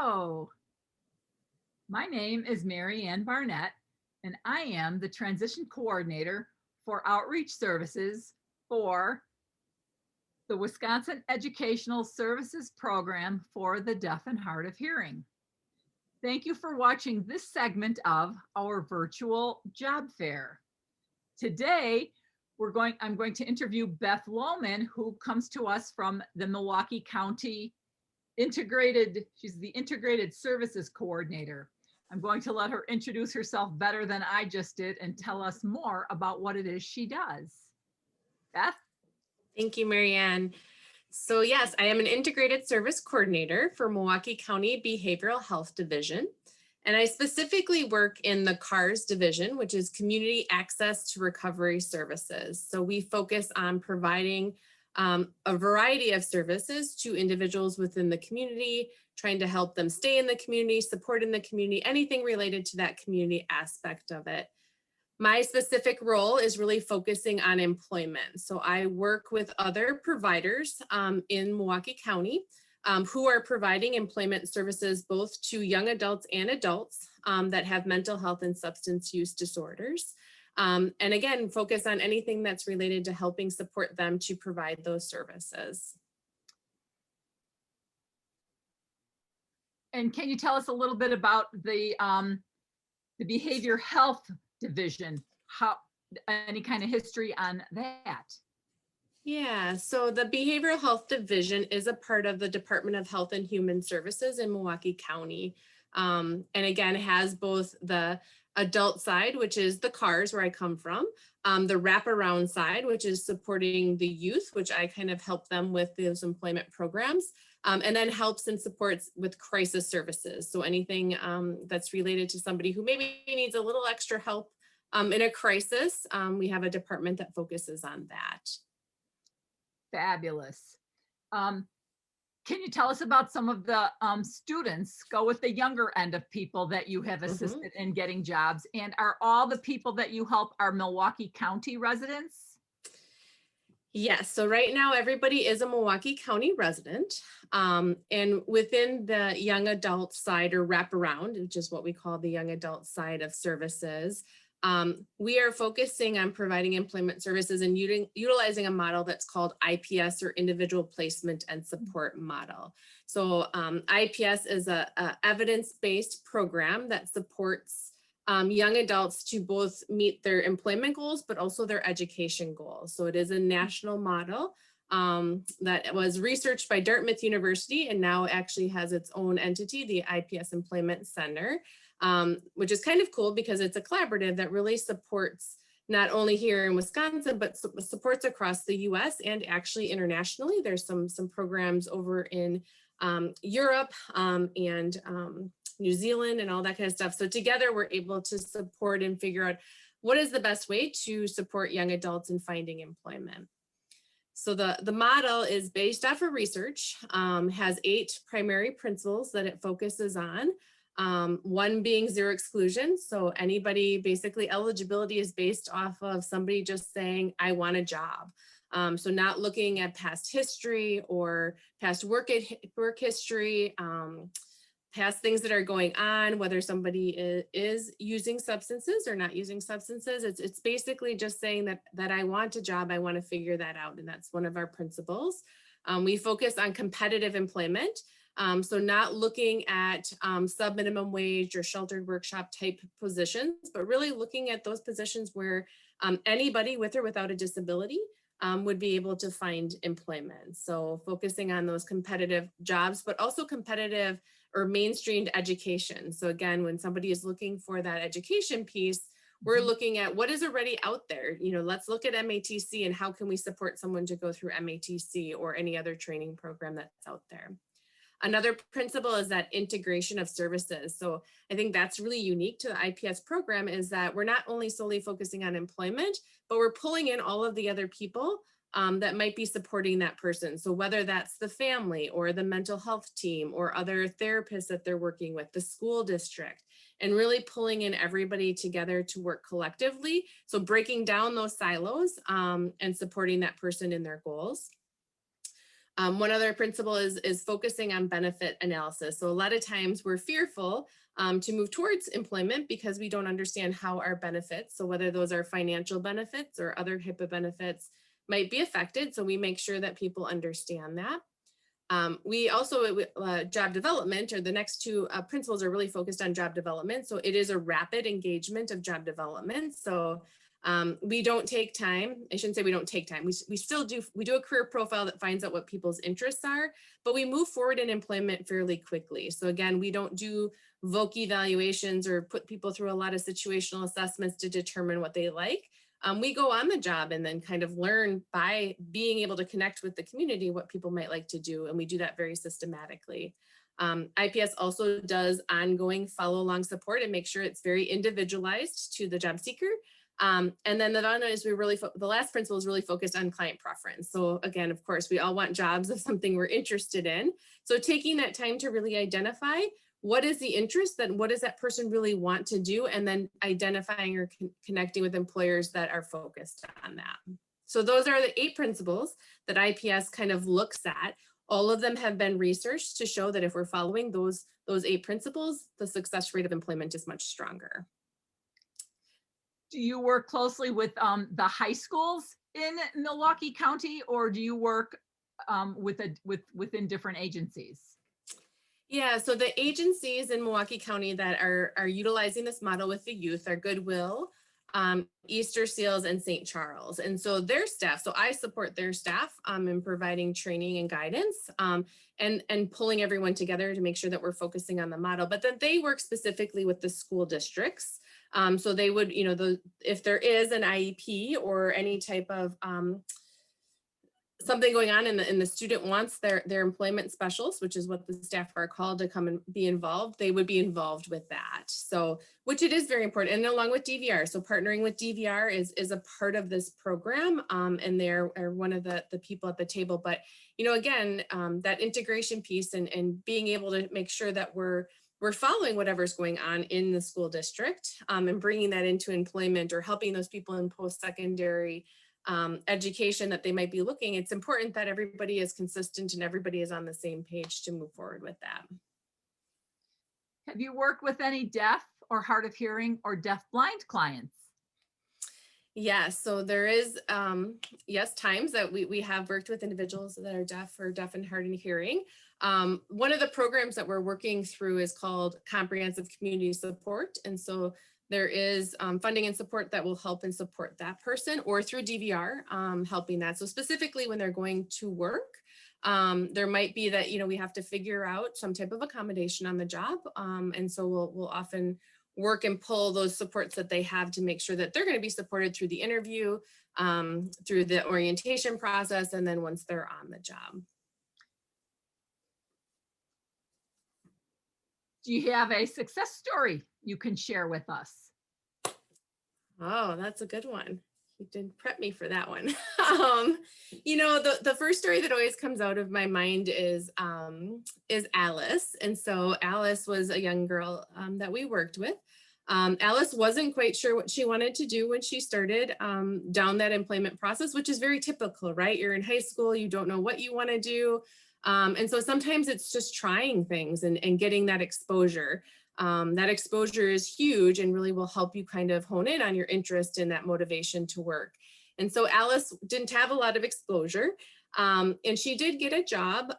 Hello, my name is Mary Ann Barnett, and I am the Transition Coordinator for Outreach Services for the Wisconsin Educational Services Program for the Deaf and Hard of Hearing. Thank you for watching this segment of our virtual job fair. Today, I'm going to interview Beth Lohmann, who comes to us from the Milwaukee County she's the Integrated Services Coordinator. I'm going to let her introduce herself better than I just did and tell us more about what it is she does. Beth? Thank you, Mary Ann. So yes, I am an Integrated Service Coordinator for Milwaukee County Behavioral Health Division. And I specifically work in the CARS division, which is Community Access to Recovery Services. So we focus on providing a variety of services to individuals within the community, trying to help them stay in the community, support in the community, anything related to that community aspect of it. My specific role is really focusing on employment. So I work with other providers in Milwaukee County who are providing employment services both to young adults and adults that have mental health and substance use disorders. And again, focus on anything that's related to helping support them to provide those services. And can you tell us a little bit about the Behavior Health Division? Any kind of history on that? Yeah, so the Behavioral Health Division is a part of the Department of Health and Human Services in Milwaukee County. And again, has both the adult side, which is the CARS where I come from, the wraparound side, which is supporting the youth, which I kind of help them with those employment programs, and then helps and supports with crisis services. So anything that's related to somebody who maybe needs a little extra help in a crisis, we have a department that focuses on that. Fabulous. Can you tell us about some of the students, go with the younger end of people that you have assisted in getting jobs? And are all the people that you help are Milwaukee County residents? Yes, so right now everybody is a Milwaukee County resident. And within the young adult side or wraparound, which is what we call the young adult side of services, we are focusing on providing employment services and utilizing a model that's called IPS, or Individual Placement and Support Model. So IPS is a evidence-based program that supports young adults to both meet their employment goals, but also their education goals. So it is a national model that was researched by Dartmouth University and now actually has its own entity, the IPS Employment Center. Which is kind of cool because it's a collaborative that really supports not only here in Wisconsin, but supports across the US and actually internationally. There's some programs over in Europe and New Zealand and all that kind of stuff. So together we're able to support and figure out what is the best way to support young adults in finding employment. So the model is based off of research, has 8 primary principles that it focuses on. One being zero exclusion. So anybody, basically eligibility is based off of somebody just saying, I want a job. So not looking at past history or past work history, past things that are going on, whether somebody is using substances or not using substances. It's basically just saying that I want a job, I want to figure that out. And that's one of our principles. We focus on competitive employment. So not looking at sub-minimum wage or sheltered workshop type positions, but really looking at those positions where anybody with or without a disability would be able to find employment. So focusing on those competitive jobs, but also competitive or mainstreamed education. So again, when somebody is looking for that education piece, we're looking at what is already out there. You know, let's look at MATC and how can we support someone to go through MATC or any other training program that's out there. Another principle is that integration of services. So I think that's really unique to the IPS program, is that we're not only solely focusing on employment, but we're pulling in all of the other people that might be supporting that person. So whether that's the family or the mental health team or other therapists that they're working with, the school district, and really pulling in everybody together to work collectively. So breaking down those silos and supporting that person in their goals. One other principle is focusing on benefit analysis. So a lot of times we're fearful to move towards employment because we don't understand how our benefits, so whether those are financial benefits or other HIPAA benefits, might be affected. So we make sure that people understand that. We also, job development, or the next two principles are really focused on job development. So it is a rapid engagement of job development. So we don't take time. I shouldn't say we don't take time. We still do. We do a career profile that finds out what people's interests are, but we move forward in employment fairly quickly. So again, we don't do voc evaluations or put people through a lot of situational assessments to determine what they like. We go on the job and then kind of learn by being able to connect with the community what people might like to do. And we do that very systematically. IPS also does ongoing follow along support and make sure it's very individualized to the job seeker. And then the one is the last principle is really focused on client preference. So again, of course, we all want jobs of something we're interested in. So taking that time to really identify what is the interest, then what does that person really want to do? And then identifying or connecting with employers that are focused on that. So those are the 8 principles that IPS kind of looks at. All of them have been researched to show that if we're following those 8 principles, the success rate of employment is much stronger. Do you work closely with the high schools in Milwaukee County, or do you work within different agencies? Yeah, so the agencies in Milwaukee County that are utilizing this model with the youth are Goodwill, Easter Seals, and St. Charles. And so their staff, so I support their staff in providing training and guidance and pulling everyone together to make sure that we're focusing on the model. But then they work specifically with the school districts. So they would, if there is an IEP or any type of something going on and the student wants their employment specialist, which is what the staff are called, to come and be involved, they would be involved with that. So, which it is very important. And along with DVR, so partnering with DVR is a part of this program, and they're one of the people at the table. But, again, that integration piece and being able to make sure that we're following whatever's going on in the school district, and bringing that into employment or helping those people in post-secondary education that they might be looking. It's important that everybody is consistent and everybody is on the same page to move forward with that. Have you worked with any deaf or hard of hearing or deaf-blind clients? Yes, so there is, yes, times that we have worked with individuals that are deaf or deaf and hard of hearing. One of the programs that we're working through is called Comprehensive Community Support. And so there is funding and support that will help and support that person, or through DVR, helping that. So specifically when they're going to work, there might be that, we have to figure out some type of accommodation on the job. And so we'll often work and pull those supports that they have to make sure that they're going to be supported through the interview, through the orientation process, and then once they're on the job. Do you have a success story you can share with us? Oh, that's a good one. You did prep me for that one. The first story that always comes out of my mind is Alice. And so Alice was a young girl that we worked with. Alice wasn't quite sure what she wanted to do when she started down that employment process, which is very typical, right? You're in high school, you don't know what you want to do. And so sometimes it's just trying things and getting that exposure. That exposure is huge and really will help you kind of hone in on your interest and that motivation to work. And so Alice didn't have a lot of exposure, and she did get a job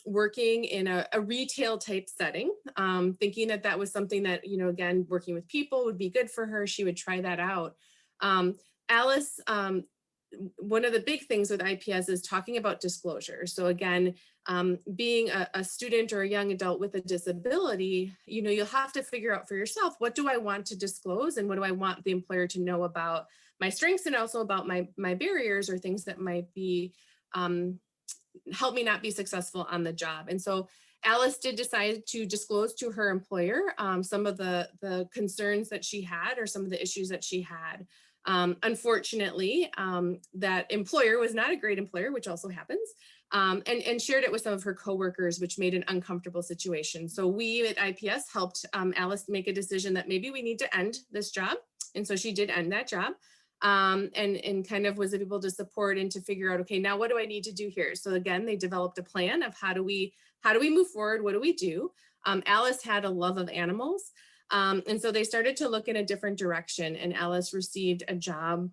working in a retail type setting, thinking that was something that, again, working with people would be good for her. She would try that out. Alice, one of the big things with IPS is talking about disclosure. So again, being a student or a young adult with a disability, you'll have to figure out for yourself, what do I want to disclose and what do I want the employer to know about my strengths and also about my barriers or things that might be help me not be successful on the job. And so Alice did decide to disclose to her employer some of the concerns that she had or some of the issues that she had. Unfortunately, that employer was not a great employer, which also happens, and shared it with some of her coworkers, which made an uncomfortable situation. So we at IPS helped Alice make a decision that maybe we need to end this job. And so she did end that job. and kind of was able to support and to figure out, okay, now what do I need to do here? So again, they developed a plan of how do we move forward? What do we do? Alice had a love of animals. And so they started to look in a different direction, and Alice received a job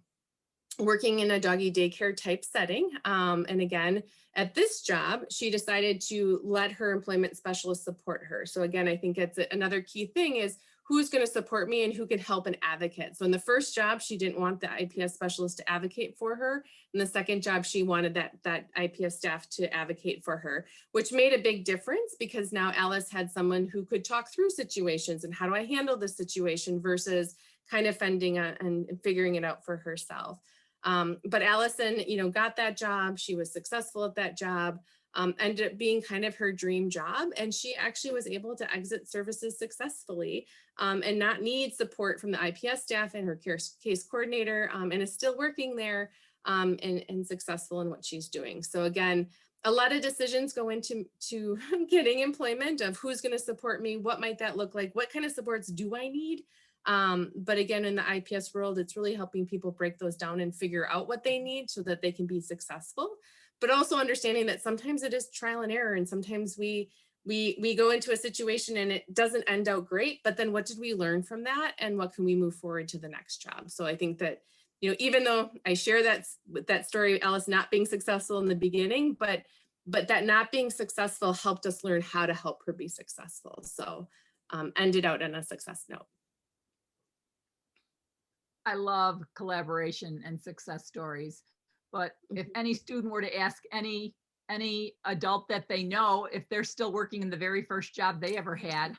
working in a doggy daycare type setting. And again, at this job, she decided to let her employment specialist support her. So again, I think it's another key thing is who's going to support me and who can help an advocate. So in the first job, she didn't want the IPS specialist to advocate for her. In the second job, she wanted that IPS staff to advocate for her, which made a big difference because now Alice had someone who could talk through situations and how do I handle this situation versus kind of fending and figuring it out for herself. But Allison, got that job. She was successful at that job, ended up being kind of her dream job. And she actually was able to exit services successfully and not need support from the IPS staff and her case coordinator, and is still working there and successful in what she's doing. So again, a lot of decisions go into getting employment of who's going to support me. What might that look like? What kind of supports do I need? But again, in the IPS world, it's really helping people break those down and figure out what they need so that they can be successful, but also understanding that sometimes it is trial and error. And sometimes we go into a situation and it doesn't end out great, but then what did we learn from that? And what can we move forward to the next job? So I think that, even though I share that story, Alice not being successful in the beginning, but that not being successful helped us learn how to help her be successful. So ended out on a success note. I love collaboration and success stories, but if any student were to ask any adult that they know if they're still working in the very first job they ever had,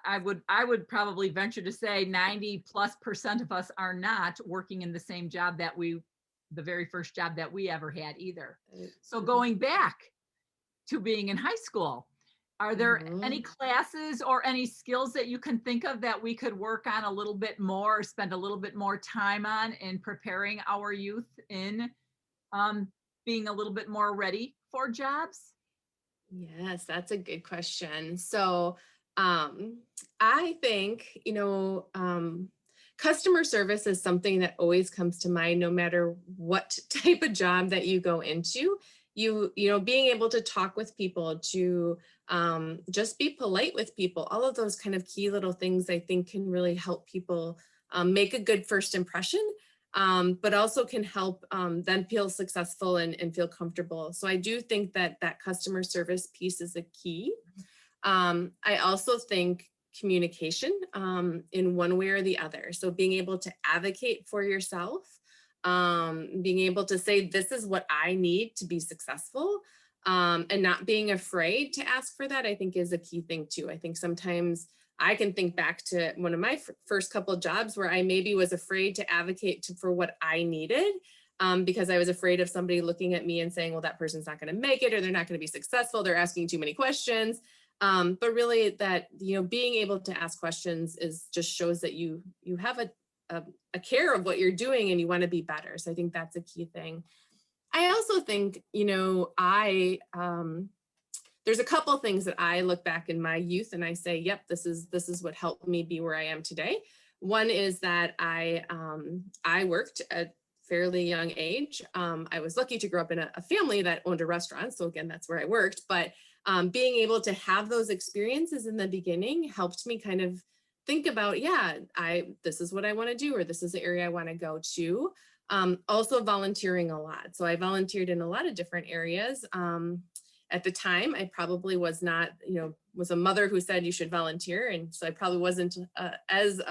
I would probably venture to say 90+% of us are not working in the same job the very first job that we ever had either. So going back to being in high school, are there any classes or any skills that you can think of that we could work on a little bit more, or spend a little bit more time on in preparing our youth in being a little bit more ready for jobs? Yes, that's a good question. So I think, customer service is something that always comes to mind no matter what type of job that you go into. Being able to talk with people, to just be polite with people, all of those kind of key little things I think can really help people make a good first impression, but also can help them feel successful and feel comfortable. So I do think that customer service piece is a key. I also think communication in one way or the other. So being able to advocate for yourself, being able to say, this is what I need to be successful, and not being afraid to ask for that, I think is a key thing too. I think sometimes I can think back to one of my first couple of jobs where I maybe was afraid to advocate for what I needed, because I was afraid of somebody looking at me and saying, well, that person's not going to make it, or they're not going to be successful. They're asking too many questions. But really that, being able to ask questions just shows that you have a care of what you're doing and you want to be better. So I think that's a key thing. I also think, there's a couple things that I look back in my youth and I say, yep, this is what helped me be where I am today. One is that I worked at fairly young age. I was lucky to grow up in a family that owned a restaurant. So again, that's where I worked, but being able to have those experiences in the beginning helped me kind of think about, this is what I want to do, or this is the area I want to go to. Also volunteering a lot. So I volunteered in a lot of different areas. At the time, I probably was not, was a mother who said you should volunteer. And so I probably wasn't as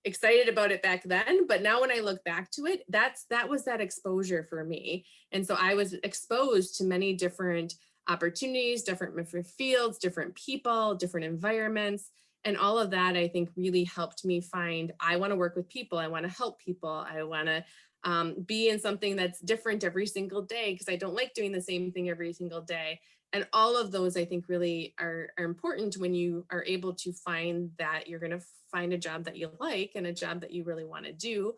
excited about it back then. But now when I look back to it, that was that exposure for me. And so I was exposed to many different opportunities, different fields, different people, different environments. And all of that, I think, really helped me find, I want to work with people. I want to help people. I want to be in something that's different every single day because I don't like doing the same thing every single day. And all of those, I think, really are important when you are able to find that you're going to find a job that you like and a job that you really want to do,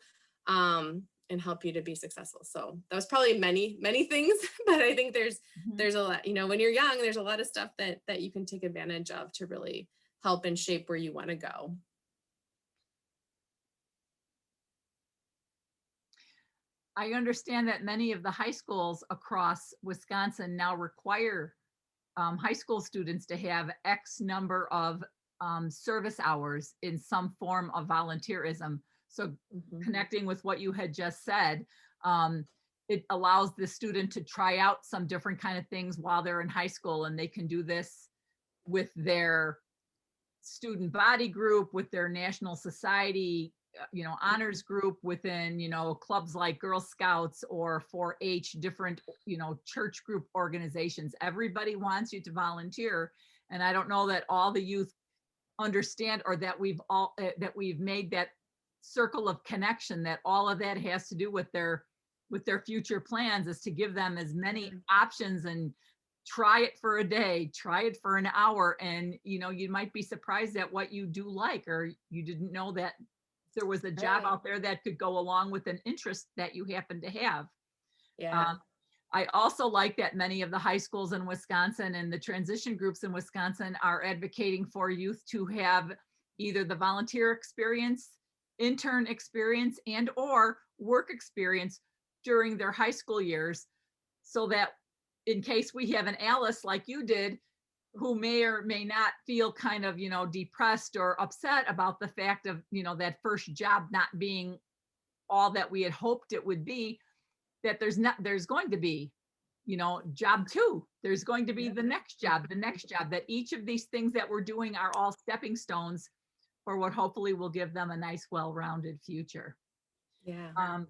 and help you to be successful. So that was probably many, many things, but I think there's a lot, when you're young, there's a lot of stuff that you can take advantage of to really help and shape where you want to go. I understand that many of the high schools across Wisconsin now require high school students to have X number of service hours in some form of volunteerism. So connecting with what you had just said, it allows the student to try out some different kind of things while they're in high school, and they can do this with their student body group, with their national society, honors group, within, clubs like Girl Scouts or 4-H, different, church group organizations. Everybody wants you to volunteer. And I don't know that all the youth understand, or that we've made that circle of connection, that all of that has to do with their future plans, is to give them as many options, and try it for a day, try it for an hour. And, you might be surprised at what you do like, or you didn't know that there was a job out there that could go along with an interest that you happen to have. Yeah. I also like that many of the high schools in Wisconsin and the transition groups in Wisconsin are advocating for youth to have either the volunteer experience, intern experience, and or work experience during their high school years, so that in case we have an Alice like you did, who may or may not feel kind of, depressed or upset about the fact of, that first job not being all that we had hoped it would be, that there's going to be, job 2. There's going to be the next job, that each of these things that we're doing are all stepping stones for what hopefully will give them a nice, well-rounded future. Yeah.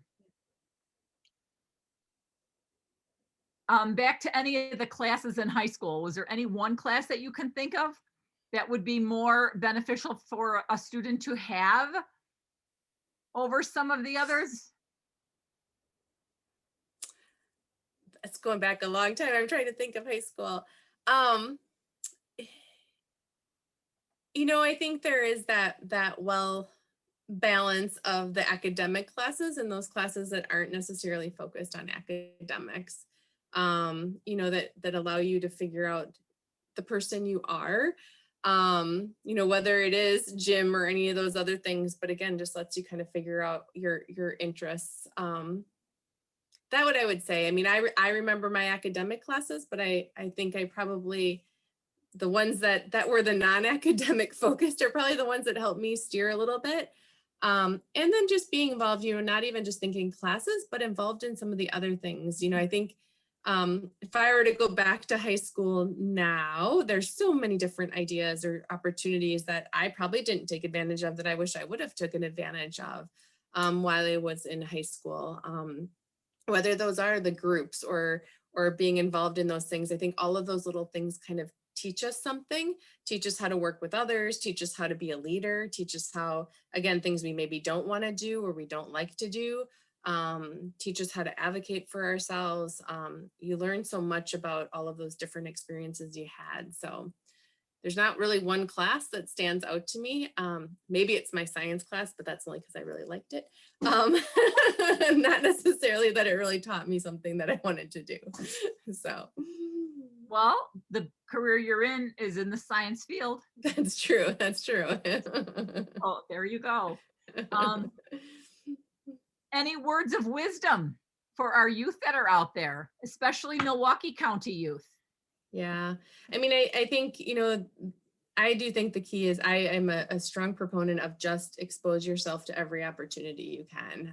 Back to any of the classes in high school, was there any one class that you can think of that would be more beneficial for a student to have over some of the others? It's going back a long time. I'm trying to think of high school. I think there is that well balance of the academic classes and those classes that aren't necessarily focused on academics, that allow you to figure out the person you are, whether it is gym or any of those other things, but again, just lets you kind of figure out your interests. That what I would say. I mean, I remember my academic classes, but I think I probably, the ones that were the non-academic focused are probably the ones that helped me steer a little bit. And then just being involved, not even just thinking classes, but involved in some of the other things. I think if I were to go back to high school now, there's so many different ideas or opportunities that I probably didn't take advantage of that I wish I would have taken advantage of while I was in high school. Whether those are the groups or being involved in those things, I think all of those little things kind of teach us something, teach us how to work with others, teach us how to be a leader, teach us how, again, things we maybe don't want to do or we don't like to do, teach us how to advocate for ourselves. You learn so much about all of those different experiences you had. So there's not really one class that stands out to me. Maybe it's my science class, but that's only because I really liked it. Not necessarily that it really taught me something that I wanted to do. So. Well, the career you're in is in the science field. That's true. That's true. Oh, there you go. Any words of wisdom for our youth that are out there, especially Milwaukee County youth? Yeah. I mean, I think, I do think the key is I am a strong proponent of just expose yourself to every opportunity you can.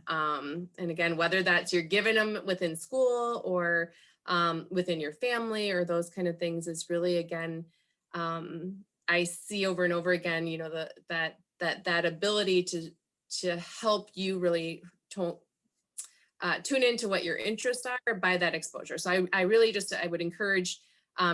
And again, whether that's you're giving them within school or within your family or those kind of things is really, again, I see over and over again, that ability to help you really tune into what your interests are by that exposure. So I really I would encourage,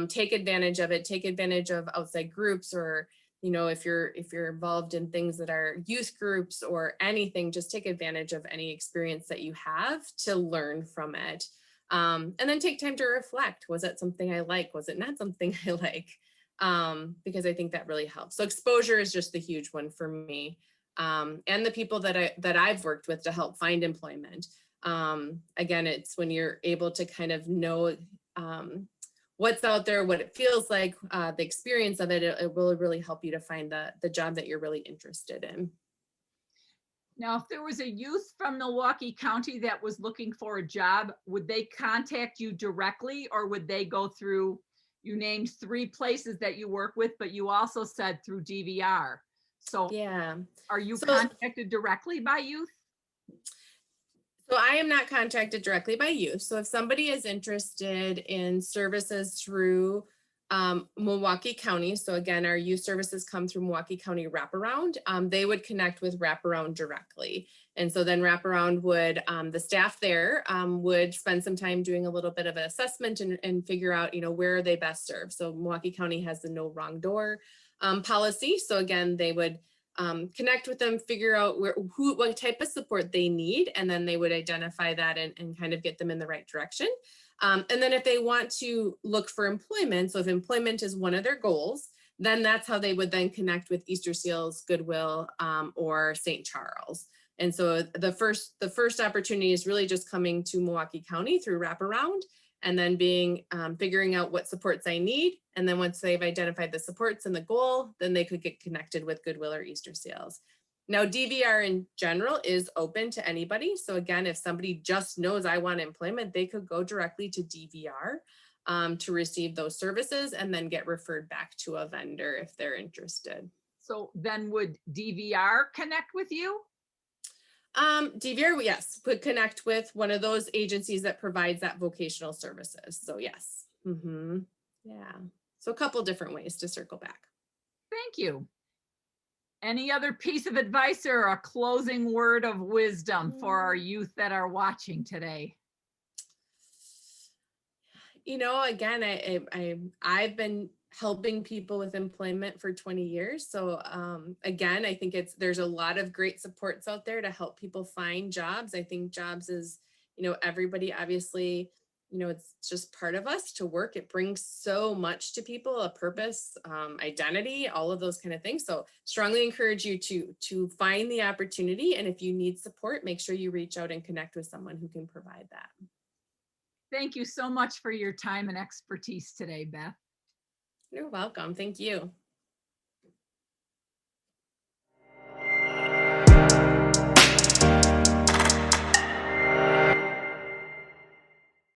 take advantage of it, take advantage of outside groups, or, if you're involved in things that are youth groups or anything, just take advantage of any experience that you have to learn from it. And then take time to reflect. Was that something I like? Was it not something I like? Because I think that really helps. So exposure is just the huge one for me. And the people that I've worked with to help find employment. Again, it's when you're able to kind of know what's out there, what it feels like, the experience of it, it will really help you to find the job that you're really interested in. Now, if there was a youth from Milwaukee County that was looking for a job, would they contact you directly or would they go through, you named 3 places that you work with, but you also said through DVR. So Yeah. are you So contacted directly by youth? So I am not contacted directly by youth. So if somebody is interested in services through Milwaukee County, so again, our youth services come through Milwaukee County Wraparound, they would connect with Wraparound directly. And so then Wraparound would, the staff there would spend some time doing a little bit of an assessment and figure out, where are they best served. So Milwaukee County has the no wrong door policy. So again, they would connect with them, figure out what type of support they need, and then they would identify that and kind of get them in the right direction. And then if they want to look for employment, so if employment is one of their goals, then that's how they would then connect with Easter Seals, Goodwill, or St. Charles. And so the first opportunity is really just coming to Milwaukee County through Wraparound, and then figuring out what supports I need. And then once they've identified the supports and the goal, then they could get connected with Goodwill or Easter Seals. Now, DVR in general is open to anybody. So again, if somebody just knows I want employment, they could go directly to DVR to receive those services and then get referred back to a vendor if they're interested. So then would DVR connect with you? DVR, yes, could connect with one of those agencies that provides that vocational services. So yes. Yeah. So a couple different ways to circle back. Thank you. Any other piece of advice or a closing word of wisdom for our youth that are watching today? Again, I've been helping people with employment for 20 years. So again, I think there's a lot of great supports out there to help people find jobs. I think jobs is, everybody obviously, it's just part of us to work. It brings so much to people, a purpose, identity, all of those kind of things. So strongly encourage you to find the opportunity. And if you need support, make sure you reach out and connect with someone who can provide that. Thank you so much for your time and expertise today, Beth. You're welcome. Thank you.